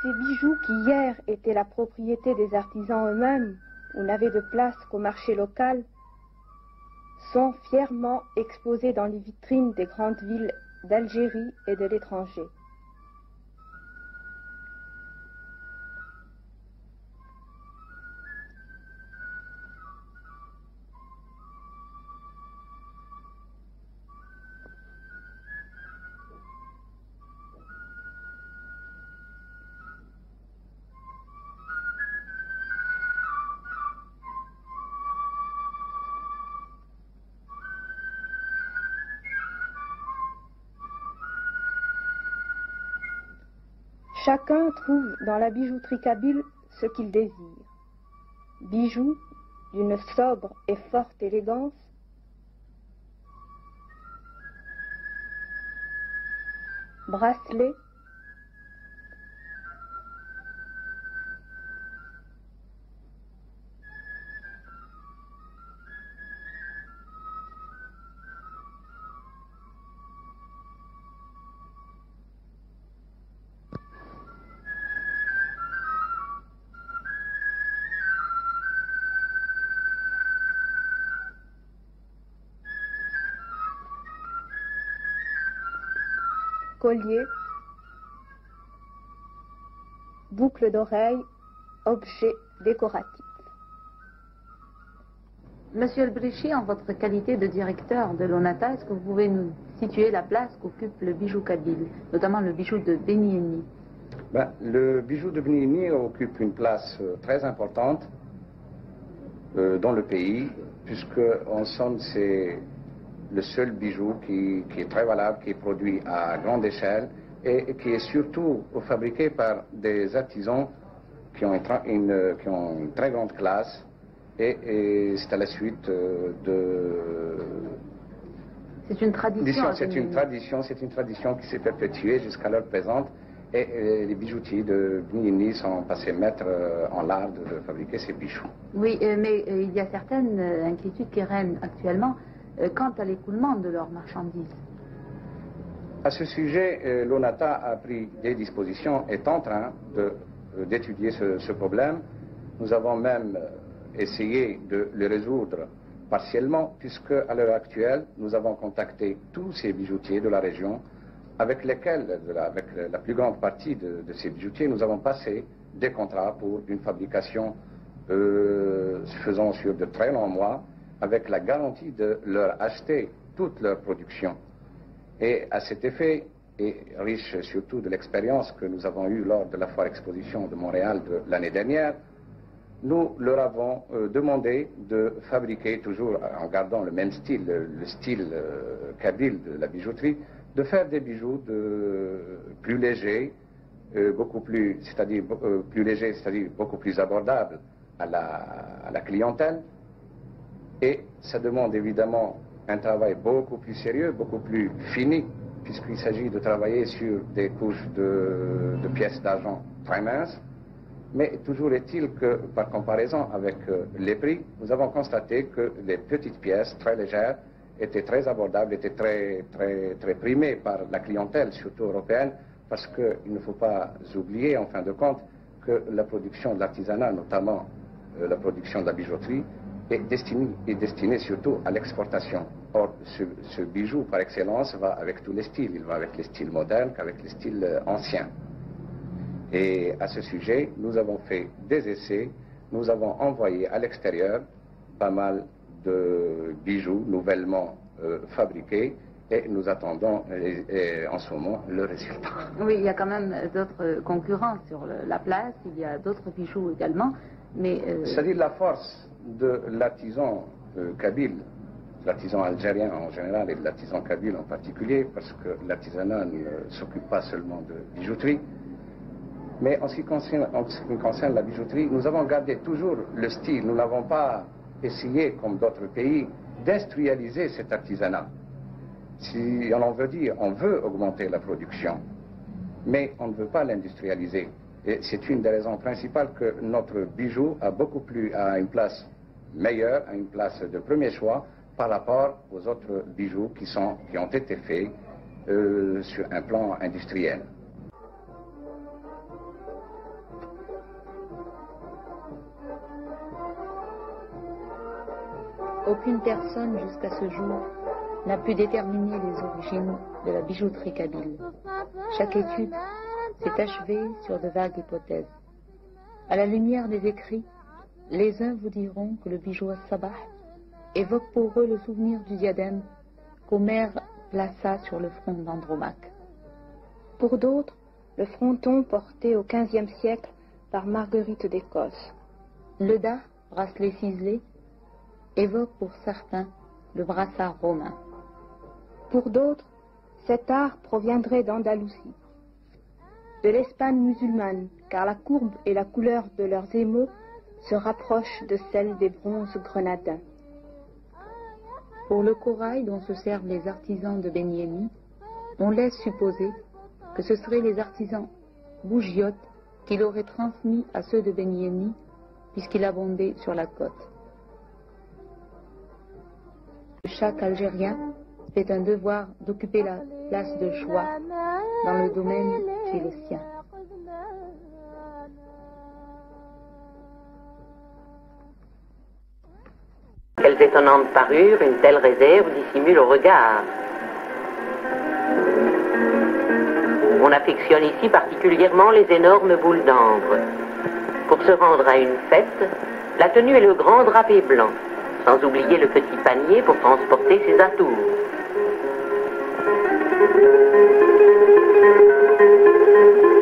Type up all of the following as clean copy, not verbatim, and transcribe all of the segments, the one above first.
Ces bijoux qui hier étaient la propriété des artisans eux-mêmes, ou n'avaient de place qu'au marché local, sont fièrement exposés dans les vitrines des grandes villes d'Algérie et de l'étranger. Chacun trouve dans la bijouterie kabyle ce qu'il désire. Bijoux d'une sobre et forte élégance, bracelets, colliers, boucles d'oreilles, objets décoratifs. Monsieur El-Brichi, en votre qualité de directeur de l'ONATA, est-ce que vous pouvez nous situer la place qu'occupe le bijou kabyle, notamment le bijou de Beni-Henni? Le bijou de Beni-Henni occupe une place très importante dans le pays, puisque en somme c'est le seul bijou qui est très valable, qui est produit à grande échelle et qui est surtout fabriqué par des artisans qui ont une très grande classe et c'est à la suite de... C'est une tradition. C'est une tradition qui s'est perpétuée jusqu'à l'heure présente et les bijoutiers de Beni-Henni sont passés maîtres en l'art de fabriquer ces bijoux. Oui, mais il y a certaines inquiétudes qui règnent actuellement quant à l'écoulement de leurs marchandises. À ce sujet, l'ONATA a pris des dispositions et est en train d'étudier ce problème. Nous avons même essayé de le résoudre partiellement, puisque à l'heure actuelle, nous avons contacté tous ces bijoutiers de la région, avec lesquels, avec la plus grande partie de ces bijoutiers, nous avons passé des contrats pour une fabrication se faisant sur de très longs mois, avec la garantie de leur acheter toute leur production. Et à cet effet, et riche surtout de l'expérience que nous avons eue lors de la foire exposition de Montréal de l'année dernière, nous leur avons demandé de fabriquer, toujours en gardant le même style, le style kabyle de la bijouterie, de faire des bijoux plus légers, c'est-à-dire beaucoup plus abordables à la clientèle. Et ça demande évidemment un travail beaucoup plus sérieux, beaucoup plus fini, puisqu'il s'agit de travailler sur des couches de pièces d'argent très minces. Mais toujours est-il que, par comparaison avec les prix, nous avons constaté que les petites pièces très légères étaient très abordables, étaient très primées par la clientèle, surtout européenne, parce qu'il ne faut pas oublier, en fin de compte, que la production de l'artisanat, notamment la production de la bijouterie, est destiné surtout à l'exportation. Or, ce bijou, par excellence, va avec tous les styles. Il va avec les styles modernes qu'avec les styles anciens. Et à ce sujet, nous avons fait des essais. Nous avons envoyé à l'extérieur pas mal de bijoux nouvellement fabriqués et nous attendons en ce moment le résultat. Oui, il y a quand même d'autres concurrents sur la place. Il y a d'autres bijoux également. Mais c'est-à-dire la force de l'artisan kabyle, l'artisan algérien en général et de l'artisan kabyle en particulier, parce que l'artisanat ne s'occupe pas seulement de bijouterie, mais en ce qui concerne la bijouterie, nous avons gardé toujours le style. Nous n'avons pas essayé, comme d'autres pays, d'industrialiser cet artisanat. Si on en veut dire, on veut augmenter la production, mais on ne veut pas l'industrialiser. Et c'est une des raisons principales que notre bijou a une place meilleure, a une place de premier choix par rapport aux autres bijoux qui ont été faits sur un plan industriel. Aucune personne jusqu'à ce jour n'a pu déterminer les origines de la bijouterie kabyle. Chaque étude s'est achevée sur de vagues hypothèses. À la lumière des écrits, les uns vous diront que le bijou as-sabah évoque pour eux le souvenir du diadème qu'Homère plaça sur le front d'Andromaque. Pour d'autres, le fronton porté au XVe siècle par Marguerite d'Écosse. Le dard, bracelet ciselé, évoque pour certains le brassard romain. Pour d'autres, cet art proviendrait d'Andalousie, de l'Espagne musulmane, car la courbe et la couleur de leurs émaux se rapprochent de celles des bronzes grenadins. Pour le corail dont se servent les artisans de Beniéni, on laisse supposer que ce seraient les artisans bougiotes qui l'auraient transmis à ceux de Beniéni, puisqu'il abondait sur la côte. Chaque Algérien fait un devoir d'occuper la place de choix dans le domaine qui est le sien. Quelles étonnantes parures une telle réserve dissimule au regard. On affectionne ici particulièrement les énormes boules d'ambre. Pour se rendre à une fête, la tenue est le grand drapé blanc, sans oublier le petit panier pour transporter ses atours.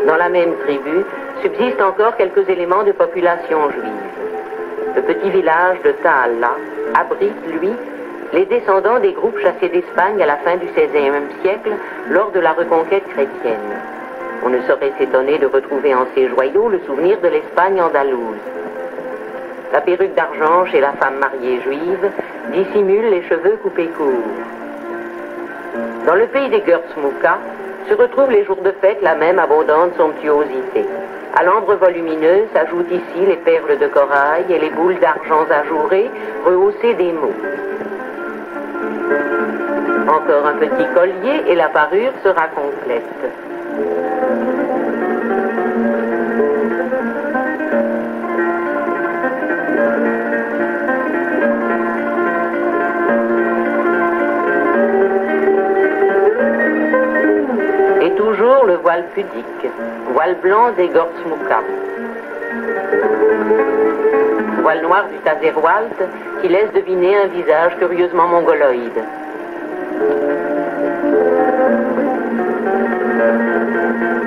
Dans la même tribu, subsistent encore quelques éléments de population juive. Le petit village de Taalla abrite, lui, les descendants des groupes chassés d'Espagne à la fin du XVIe siècle lors de la reconquête chrétienne. On ne saurait s'étonner de retrouver en ces joyaux le souvenir de l'Espagne andalouse. La perruque d'argent chez la femme mariée juive dissimule les cheveux coupés courts. Dans le pays des Gurzmuka se retrouvent les jours de fête la même abondante somptuosité. À l'ambre volumineux s'ajoutent ici les perles de corail et les boules d'argent ajourées rehaussées d'émaux. Encore un petit collier et la parure sera complète. Et toujours le voile pudique, voile blanc des Gurzmuka. Voile noir du Tazerwalt qui laisse deviner un visage curieusement mongoloïde.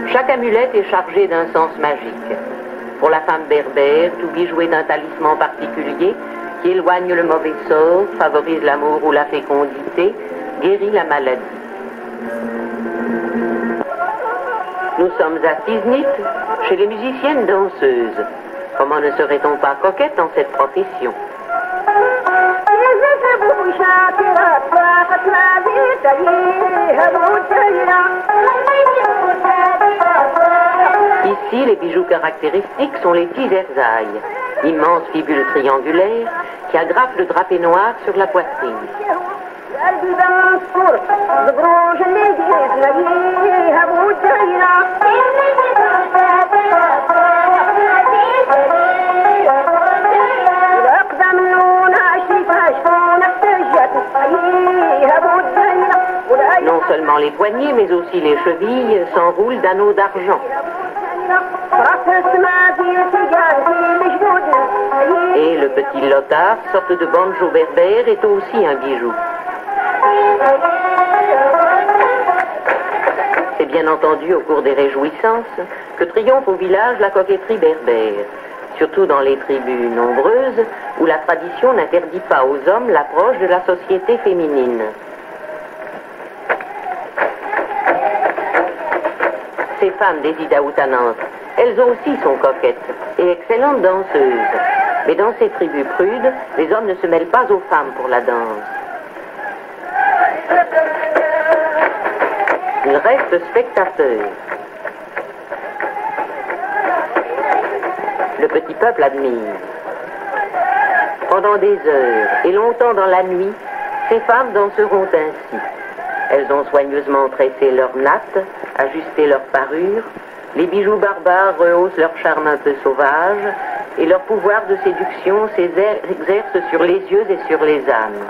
Chaque amulette est chargée d'un sens magique. Pour la femme berbère, tout bijou est un talisman particulier qui éloigne le mauvais sort, favorise l'amour ou la fécondité, guérit la maladie. Nous sommes à Tiznit, chez les musiciennes danseuses. Comment ne serait-on pas coquette dans cette profession? Ici, les bijoux caractéristiques sont les tizerzaï, immenses fibules triangulaires qui agrafent le drapé noir sur la poitrine. Non seulement les poignets, mais aussi les chevilles s'enroulent d'anneaux d'argent. Et le petit lotard, sorte de banjo berbère, est aussi un bijou. C'est bien entendu au cours des réjouissances que triomphe au village la coquetterie berbère, surtout dans les tribus nombreuses où la tradition n'interdit pas aux hommes l'approche de la société féminine. Ces femmes des Ida outanantes, elles aussi sont coquettes et excellentes danseuses. Mais dans ces tribus prudes, les hommes ne se mêlent pas aux femmes pour la danse. Ils restent spectateurs. Le petit peuple admire. Pendant des heures et longtemps dans la nuit, ces femmes danseront ainsi. Elles ont soigneusement tressé leurs nattes, ajusté leur parure. Les bijoux barbares rehaussent leur charme un peu sauvage et leur pouvoir de séduction s'exerce sur les yeux et sur les âmes.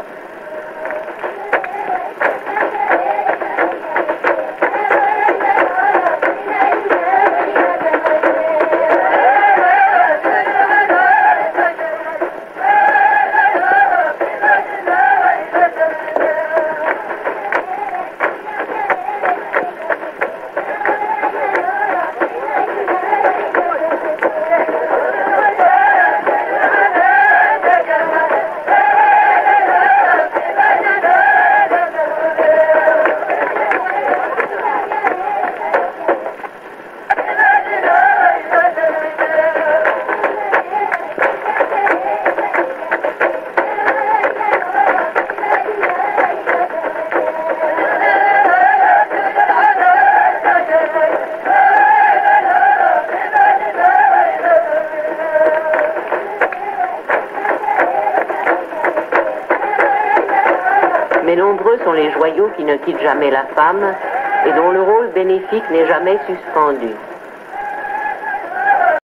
Mais nombreux sont les joyaux qui ne quittent jamais la femme et dont le rôle bénéfique n'est jamais suspendu.